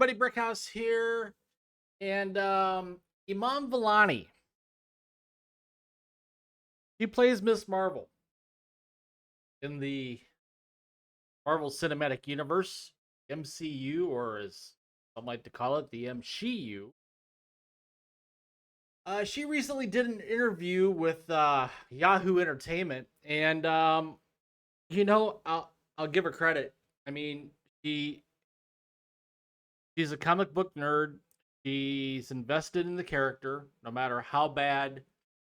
everybody, Brickhouse here, and Iman Vellani. She plays Miss Marvel in the Marvel Cinematic Universe, MCU, or as some like to call it, the MCU. She recently did an interview with Yahoo Entertainment, and I'll give her credit. I mean, she's a comic book nerd. She's invested in the character, no matter how bad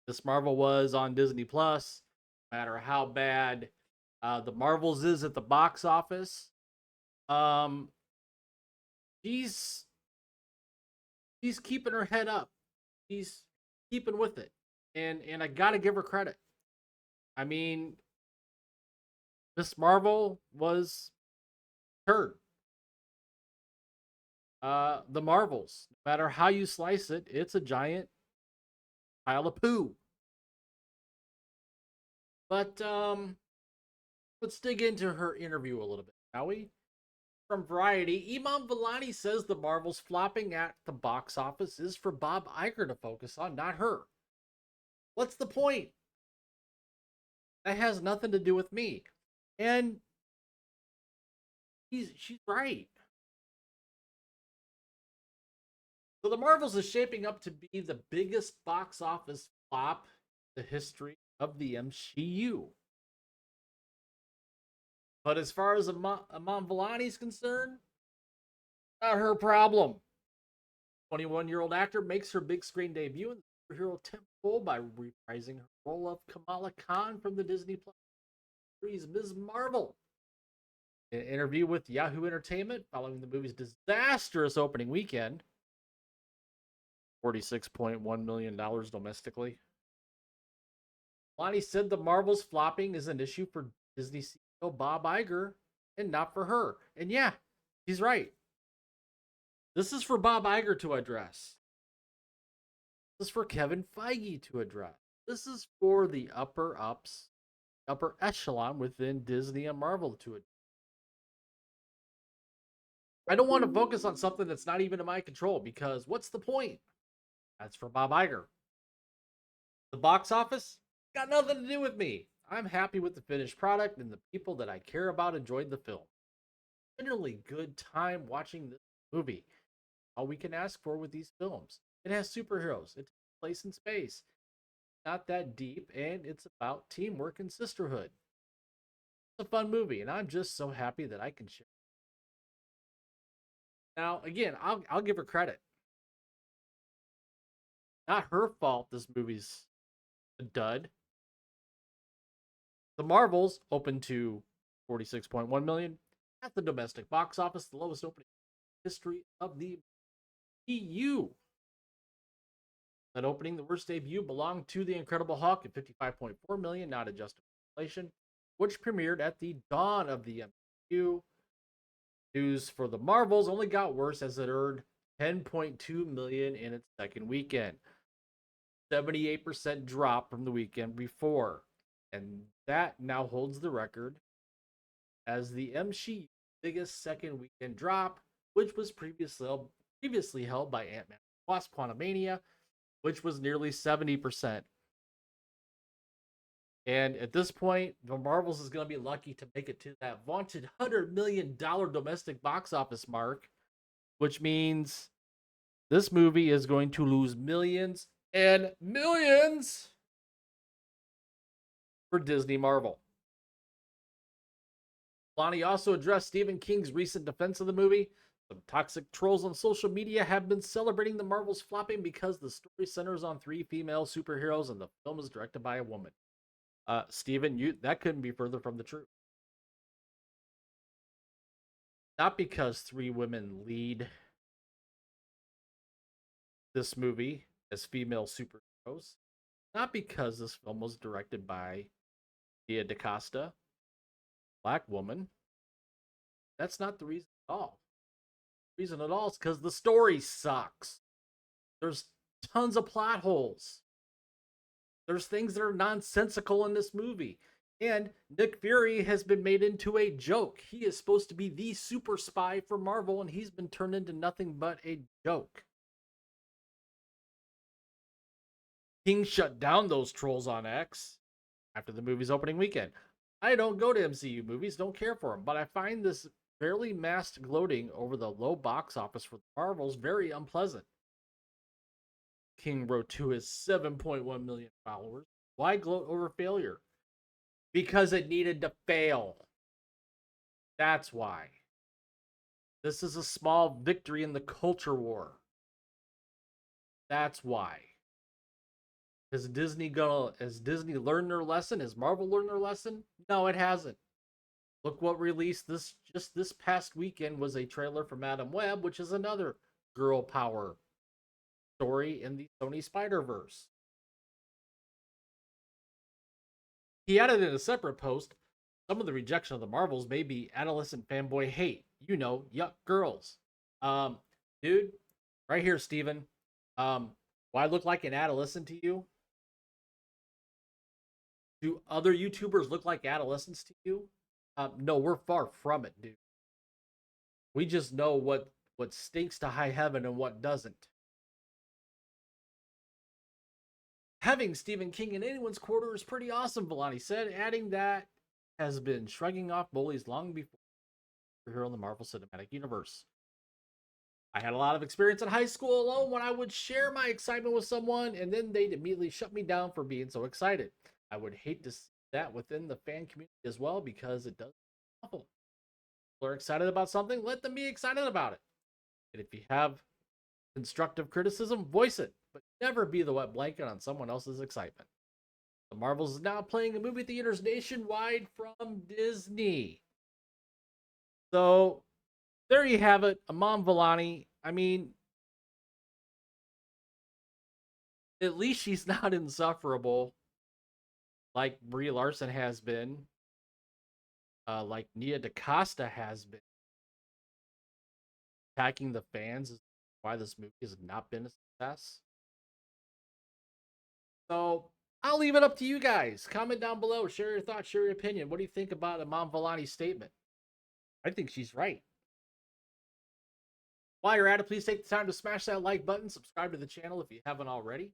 this Marvel was on Disney Plus, no matter how bad the Marvels is at the box office. Um, she's she's keeping her head up. She's keeping with it, and I gotta give her credit. I mean, Miss Marvel was turd. The Marvels, no matter how you slice it, it's a giant pile of poo. But let's dig into her interview a little bit, shall we? From Variety, Iman Vellani says the Marvels flopping at the box office is for Bob Iger to focus on, not her. What's the point? That has nothing to do with me. And she's right. So the Marvels is shaping up to be the biggest box office flop in the history of the MCU. But as far as Iman Vellani is concerned, not her problem. 21-year-old actor makes her big screen debut in the superhero tentpole by reprising her role of Kamala Khan from the Disney Plus series Ms. Marvel. In an interview with Yahoo Entertainment following the movie's disastrous opening weekend, $46.1 million domestically, Lonnie said the Marvel's flopping is an issue for Disney CEO Bob Iger and not for her. And yeah, he's right. This is for Bob Iger to address. This is for Kevin Feige to address. This is for the upper echelon within Disney and Marvel to address. I don't want to focus on something that's not even in my control because what's the point? That's for Bob Iger. The box office got nothing to do with me. I'm happy with the finished product and the people that I care about enjoyed the film. Generally good time watching this movie. All we can ask for with these films. It has superheroes. It takes place in space. Not that deep, and it's about teamwork and sisterhood. It's a fun movie, and I'm just so happy that I can share. Now, again, I'll give her credit. Not her fault this movie's a dud. The Marvels opened to 46.1 million at the domestic box office, the lowest opening in the history of the EU. That opening, the worst debut belonged to The Incredible Hulk at 55.4 million, not adjusted for inflation, which premiered at the dawn of the MCU. News for the Marvels only got worse as it earned 10.2 million in its second weekend. 78% drop from the weekend before. And that now holds the record as the MCU's biggest second weekend drop, which was previously held by Ant-Man Wasp Quantumania, which was nearly 70%. And at this point, the Marvels is going to be lucky to make it to that vaunted $100 million domestic box office mark, which means this movie is going to lose millions and millions for Disney Marvel. Lonnie also addressed Stephen King's recent defense of the movie. Some toxic trolls on social media have been celebrating the Marvels flopping because the story centers on 3 female superheroes and the film is directed by a woman. Stephen, that couldn't be further from the truth. Not because 3 women lead this movie as female superheroes. Not because this film was directed by Nia DaCosta, black woman. That's not the reason at all. The reason at all is because the story sucks. There's tons of plot holes. There's things that are nonsensical in this movie. And Nick Fury has been made into a joke. He is supposed to be the super spy for Marvel, and he's been turned into nothing but a joke. King shut down those trolls on X after the movie's opening weekend. I don't go to MCU movies, don't care for them, but I find this fairly masked gloating over the low box office for the Marvels very unpleasant. King wrote to his 7.1 million followers, why gloat over failure? Because it needed to fail. That's why. This is a small victory in the culture war. That's why. Has Disney learned their lesson? Has Marvel learned their lesson? No, it hasn't. Look what released just this past weekend was a trailer for Madam Web, which is another girl power story in the Sony Spider-Verse. He added in a separate post, some of the rejection of the Marvels may be adolescent fanboy hate. You know, yuck girls. Dude, right here, Steven. Do I look like an adolescent to you? Do other YouTubers look like adolescents to you? No, we're far from it, dude. We just know what stinks to high heaven and what doesn't. Having Stephen King in anyone's quarter is pretty awesome, Vellani said, adding that has been shrugging off bullies long before here in the Marvel Cinematic Universe. I had a lot of experience in high school alone when I would share my excitement with someone and then they'd immediately shut me down for being so excited. I would hate to see that within the fan community as well because it does awful. People are excited about something, let them be excited about it. And if you have constructive criticism, voice it, but never be the wet blanket on someone else's excitement. The Marvels is now playing in movie theaters nationwide from Disney. So there you have it, Iman Vellani. I mean, at least she's not insufferable like Brie Larson has been, like Nia DaCosta has been. Attacking the fans is why this movie has not been a success. So I'll leave it up to you guys. Comment down below, share your thoughts, share your opinion. What do you think about Iman Vellani's statement? I think she's right. While you're at it, please take the time to smash that like button, subscribe to the channel if you haven't already.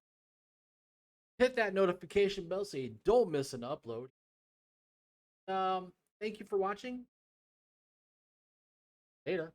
Hit that notification bell so you don't miss an upload. Thank you for watching. Later.